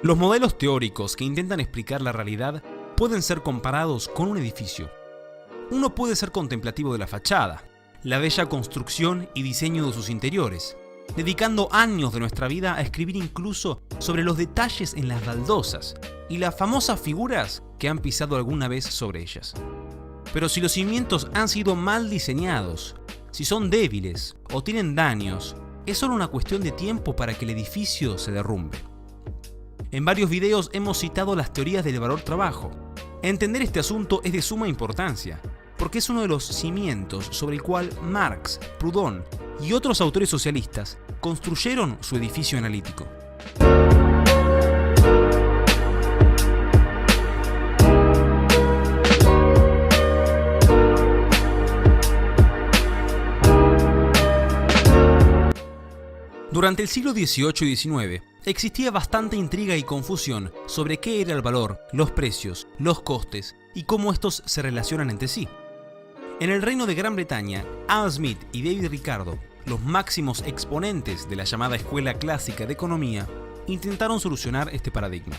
Los modelos teóricos que intentan explicar la realidad pueden ser comparados con un edificio. Uno puede ser contemplativo de la fachada, la bella construcción y diseño de sus interiores, dedicando años de nuestra vida a escribir incluso sobre los detalles en las baldosas y las famosas figuras que han pisado alguna vez sobre ellas. Pero si los cimientos han sido mal diseñados, si son débiles o tienen daños, es solo una cuestión de tiempo para que el edificio se derrumbe. En varios videos hemos citado las teorías del valor trabajo. Entender este asunto es de suma importancia, porque es uno de los cimientos sobre el cual Marx, Proudhon y otros autores socialistas construyeron su edificio analítico. Durante el siglo XVIII y XIX existía bastante intriga y confusión sobre qué era el valor, los precios, los costes y cómo estos se relacionan entre sí. En el Reino de Gran Bretaña, Adam Smith y David Ricardo, los máximos exponentes de la llamada Escuela Clásica de Economía, intentaron solucionar este paradigma.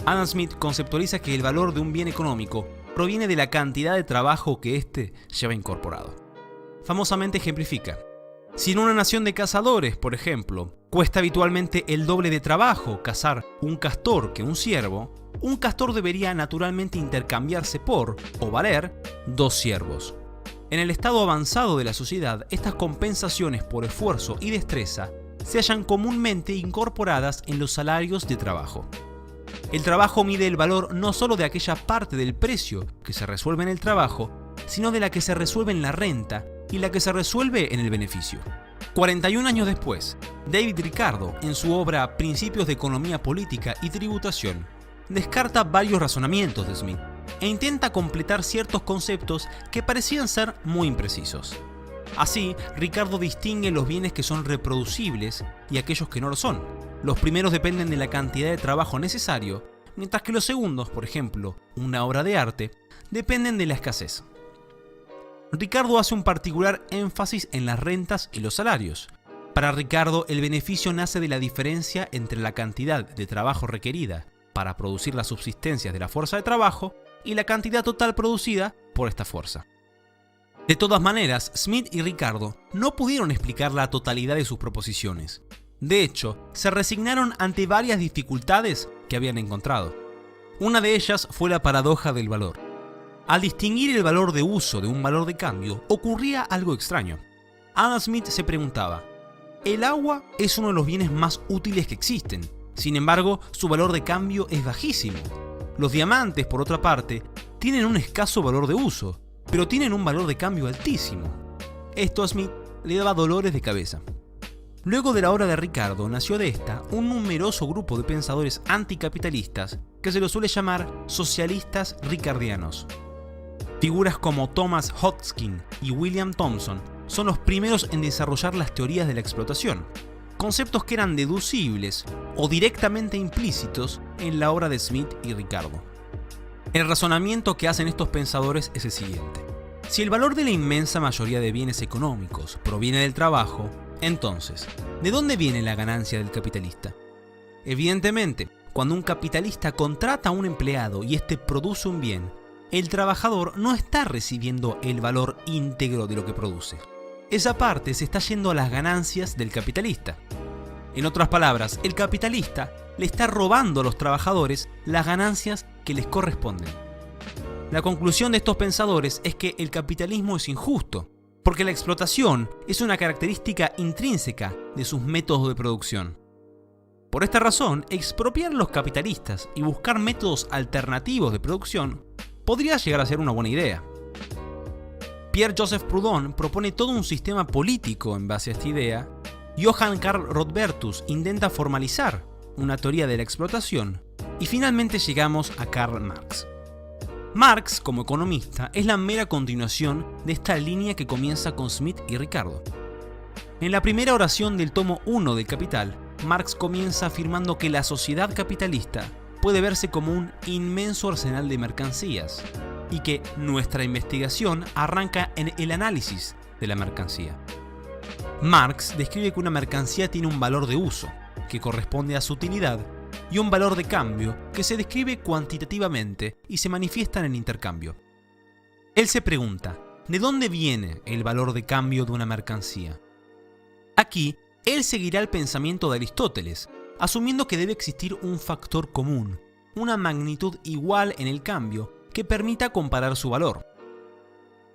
Adam Smith conceptualiza que el valor de un bien económico proviene de la cantidad de trabajo que éste lleva incorporado. Famosamente ejemplifica: si en una nación de cazadores, por ejemplo, cuesta habitualmente el doble de trabajo cazar un castor que un ciervo, un castor debería naturalmente intercambiarse por, o valer, 2 ciervos. En el estado avanzado de la sociedad, estas compensaciones por esfuerzo y destreza se hallan comúnmente incorporadas en los salarios de trabajo. El trabajo mide el valor no solo de aquella parte del precio que se resuelve en el trabajo, sino de la que se resuelve en la renta y la que se resuelve en el beneficio. 41 años después, David Ricardo, en su obra Principios de Economía Política y Tributación, descarta varios razonamientos de Smith e intenta completar ciertos conceptos que parecían ser muy imprecisos. Así, Ricardo distingue los bienes que son reproducibles y aquellos que no lo son. Los primeros dependen de la cantidad de trabajo necesario, mientras que los segundos, por ejemplo, una obra de arte, dependen de la escasez. Ricardo hace un particular énfasis en las rentas y los salarios. Para Ricardo, el beneficio nace de la diferencia entre la cantidad de trabajo requerida para producir las subsistencias de la fuerza de trabajo y la cantidad total producida por esta fuerza. De todas maneras, Smith y Ricardo no pudieron explicar la totalidad de sus proposiciones. De hecho, se resignaron ante varias dificultades que habían encontrado. Una de ellas fue la paradoja del valor. Al distinguir el valor de uso de un valor de cambio, ocurría algo extraño. Adam Smith se preguntaba: el agua es uno de los bienes más útiles que existen, sin embargo, su valor de cambio es bajísimo. Los diamantes, por otra parte, tienen un escaso valor de uso, pero tienen un valor de cambio altísimo. Esto a Smith le daba dolores de cabeza. Luego de la obra de Ricardo nació de esta un numeroso grupo de pensadores anticapitalistas que se los suele llamar socialistas ricardianos. Figuras como Thomas Hodgkin y William Thomson son los primeros en desarrollar las teorías de la explotación, conceptos que eran deducibles o directamente implícitos en la obra de Smith y Ricardo. El razonamiento que hacen estos pensadores es el siguiente: si el valor de la inmensa mayoría de bienes económicos proviene del trabajo, entonces, ¿de dónde viene la ganancia del capitalista? Evidentemente, cuando un capitalista contrata a un empleado y éste produce un bien, el trabajador no está recibiendo el valor íntegro de lo que produce. Esa parte se está yendo a las ganancias del capitalista. En otras palabras, el capitalista le está robando a los trabajadores las ganancias que les corresponden. La conclusión de estos pensadores es que el capitalismo es injusto, porque la explotación es una característica intrínseca de sus métodos de producción. Por esta razón, expropiar a los capitalistas y buscar métodos alternativos de producción podría llegar a ser una buena idea. Pierre-Joseph Proudhon propone todo un sistema político en base a esta idea. Johann Karl Rodbertus intenta formalizar una teoría de la explotación. Y finalmente llegamos a Karl Marx. Marx, como economista, es la mera continuación de esta línea que comienza con Smith y Ricardo. En la primera oración del tomo 1 del Capital, Marx comienza afirmando que la sociedad capitalista puede verse como un inmenso arsenal de mercancías y que nuestra investigación arranca en el análisis de la mercancía. Marx describe que una mercancía tiene un valor de uso, que corresponde a su utilidad, y un valor de cambio que se describe cuantitativamente y se manifiesta en el intercambio. Él se pregunta, ¿de dónde viene el valor de cambio de una mercancía? Aquí, él seguirá el pensamiento de Aristóteles, asumiendo que debe existir un factor común, una magnitud igual en el cambio que permita comparar su valor.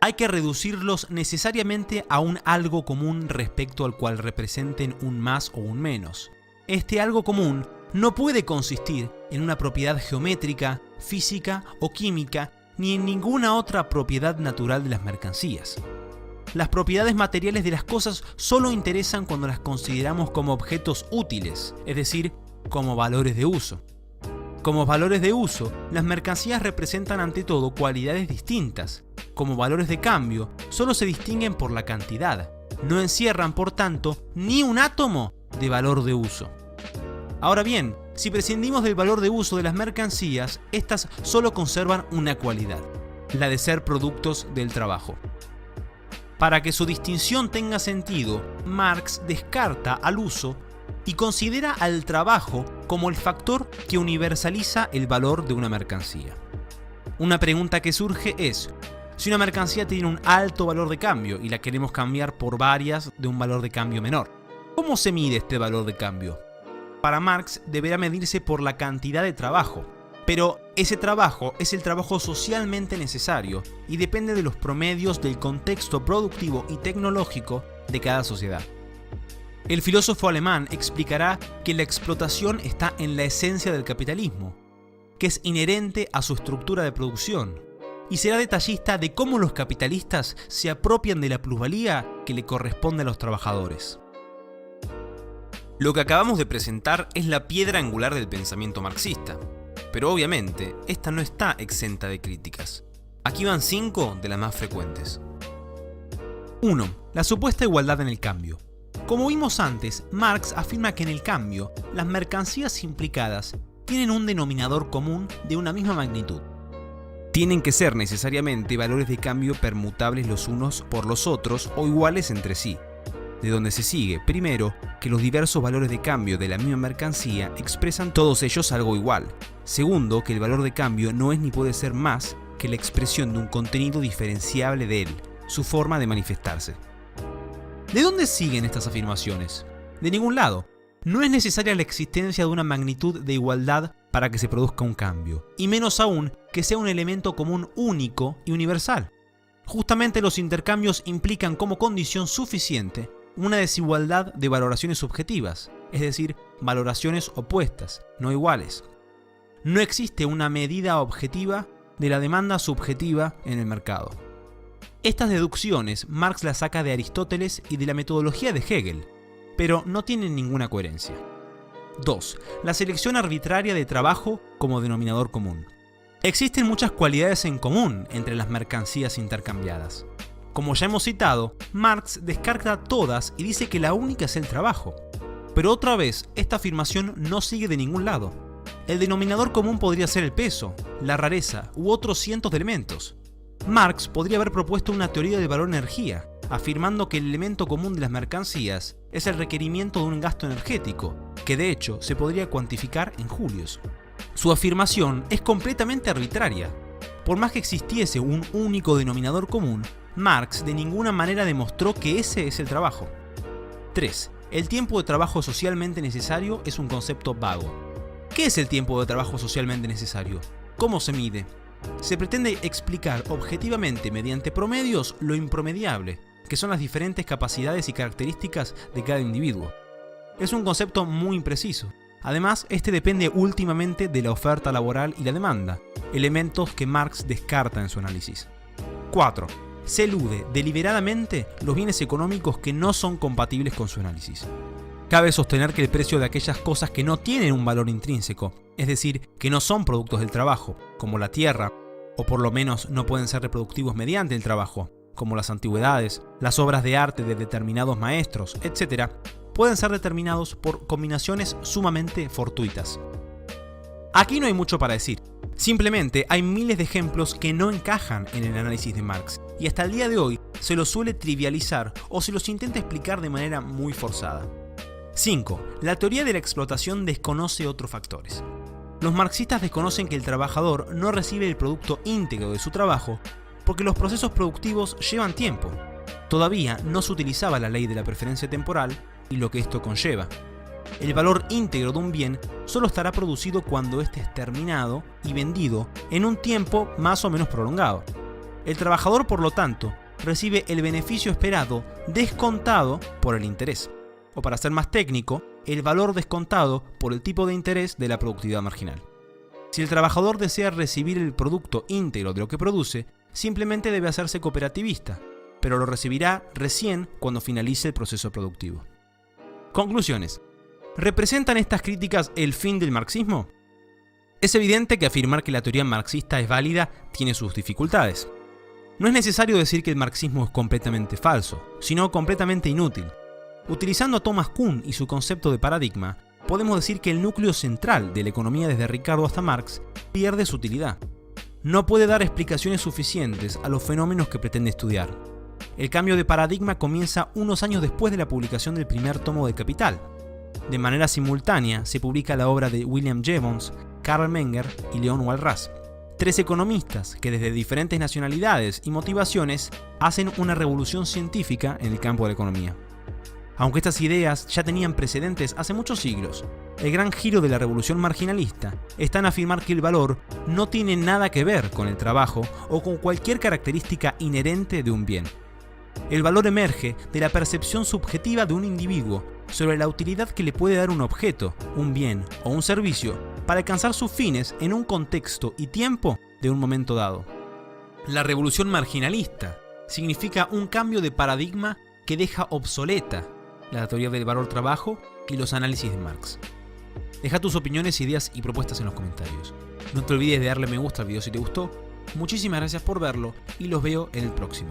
Hay que reducirlos necesariamente a un algo común respecto al cual representen un más o un menos. Este algo común no puede consistir en una propiedad geométrica, física o química, ni en ninguna otra propiedad natural de las mercancías. Las propiedades materiales de las cosas solo interesan cuando las consideramos como objetos útiles, es decir, como valores de uso. Como valores de uso, las mercancías representan ante todo cualidades distintas. Como valores de cambio, solo se distinguen por la cantidad. No encierran, por tanto, ni un átomo de valor de uso. Ahora bien, si prescindimos del valor de uso de las mercancías, estas solo conservan una cualidad, la de ser productos del trabajo. Para que su distinción tenga sentido, Marx descarta al uso y considera al trabajo como el factor que universaliza el valor de una mercancía. Una pregunta que surge es, si una mercancía tiene un alto valor de cambio y la queremos cambiar por varias de un valor de cambio menor, ¿cómo se mide este valor de cambio? Para Marx deberá medirse por la cantidad de trabajo, pero ese trabajo es el trabajo socialmente necesario y depende de los promedios del contexto productivo y tecnológico de cada sociedad. El filósofo alemán explicará que la explotación está en la esencia del capitalismo, que es inherente a su estructura de producción, y será detallista de cómo los capitalistas se apropian de la plusvalía que le corresponde a los trabajadores. Lo que acabamos de presentar es la piedra angular del pensamiento marxista, pero obviamente esta no está exenta de críticas. Aquí van 5 de las más frecuentes. 1. La supuesta igualdad en el cambio. Como vimos antes, Marx afirma que en el cambio, las mercancías implicadas tienen un denominador común de una misma magnitud. Tienen que ser necesariamente valores de cambio permutables los unos por los otros o iguales entre sí, de donde se sigue, primero, que los diversos valores de cambio de la misma mercancía expresan todos ellos algo igual. Segundo, que el valor de cambio no es ni puede ser más que la expresión de un contenido diferenciable de él, su forma de manifestarse. ¿De dónde siguen estas afirmaciones? De ningún lado. No es necesaria la existencia de una magnitud de igualdad para que se produzca un cambio, y menos aún que sea un elemento común único y universal. Justamente los intercambios implican como condición suficiente una desigualdad de valoraciones subjetivas, es decir, valoraciones opuestas, no iguales. No existe una medida objetiva de la demanda subjetiva en el mercado. Estas deducciones Marx las saca de Aristóteles y de la metodología de Hegel, pero no tienen ninguna coherencia. 2. La selección arbitraria de trabajo como denominador común. Existen muchas cualidades en común entre las mercancías intercambiadas. Como ya hemos citado, Marx descarta todas y dice que la única es el trabajo. Pero otra vez, esta afirmación no sigue de ningún lado. El denominador común podría ser el peso, la rareza u otros cientos de elementos. Marx podría haber propuesto una teoría de valor energía, afirmando que el elemento común de las mercancías es el requerimiento de un gasto energético, que de hecho se podría cuantificar en julios. Su afirmación es completamente arbitraria. Por más que existiese un único denominador común, Marx de ninguna manera demostró que ese es el trabajo. 3. El tiempo de trabajo socialmente necesario es un concepto vago. ¿Qué es el tiempo de trabajo socialmente necesario? ¿Cómo se mide? Se pretende explicar objetivamente mediante promedios lo impromediable, que son las diferentes capacidades y características de cada individuo. Es un concepto muy impreciso. Además, este depende últimamente de la oferta laboral y la demanda, elementos que Marx descarta en su análisis. 4. Se elude deliberadamente los bienes económicos que no son compatibles con su análisis. Cabe sostener que el precio de aquellas cosas que no tienen un valor intrínseco, es decir, que no son productos del trabajo, como la tierra, o por lo menos no pueden ser reproductivos mediante el trabajo, como las antigüedades, las obras de arte de determinados maestros, etc., pueden ser determinados por combinaciones sumamente fortuitas. Aquí no hay mucho para decir. Simplemente hay miles de ejemplos que no encajan en el análisis de Marx, y hasta el día de hoy se los suele trivializar o se los intenta explicar de manera muy forzada. 5. La teoría de la explotación desconoce otros factores. Los marxistas desconocen que el trabajador no recibe el producto íntegro de su trabajo porque los procesos productivos llevan tiempo. Todavía no se utilizaba la ley de la preferencia temporal y lo que esto conlleva. El valor íntegro de un bien solo estará producido cuando éste es terminado y vendido en un tiempo más o menos prolongado. El trabajador, por lo tanto, recibe el beneficio esperado descontado por el interés, o para ser más técnico, el valor descontado por el tipo de interés de la productividad marginal. Si el trabajador desea recibir el producto íntegro de lo que produce, simplemente debe hacerse cooperativista, pero lo recibirá recién cuando finalice el proceso productivo. Conclusiones. ¿Representan estas críticas el fin del marxismo? Es evidente que afirmar que la teoría marxista es válida tiene sus dificultades. No es necesario decir que el marxismo es completamente falso, sino completamente inútil. Utilizando a Thomas Kuhn y su concepto de paradigma, podemos decir que el núcleo central de la economía desde Ricardo hasta Marx pierde su utilidad. No puede dar explicaciones suficientes a los fenómenos que pretende estudiar. El cambio de paradigma comienza unos años después de la publicación del primer tomo de Capital. De manera simultánea se publica la obra de William Jevons, Karl Menger y Leon Walras, 3 economistas que desde diferentes nacionalidades y motivaciones hacen una revolución científica en el campo de la economía. Aunque estas ideas ya tenían precedentes hace muchos siglos, el gran giro de la revolución marginalista está en afirmar que el valor no tiene nada que ver con el trabajo o con cualquier característica inherente de un bien. El valor emerge de la percepción subjetiva de un individuo sobre la utilidad que le puede dar un objeto, un bien o un servicio para alcanzar sus fines en un contexto y tiempo de un momento dado. La revolución marginalista significa un cambio de paradigma que deja obsoleta la teoría del valor-trabajo y los análisis de Marx. Deja tus opiniones, ideas y propuestas en los comentarios. No te olvides de darle me gusta al video si te gustó. Muchísimas gracias por verlo y los veo en el próximo.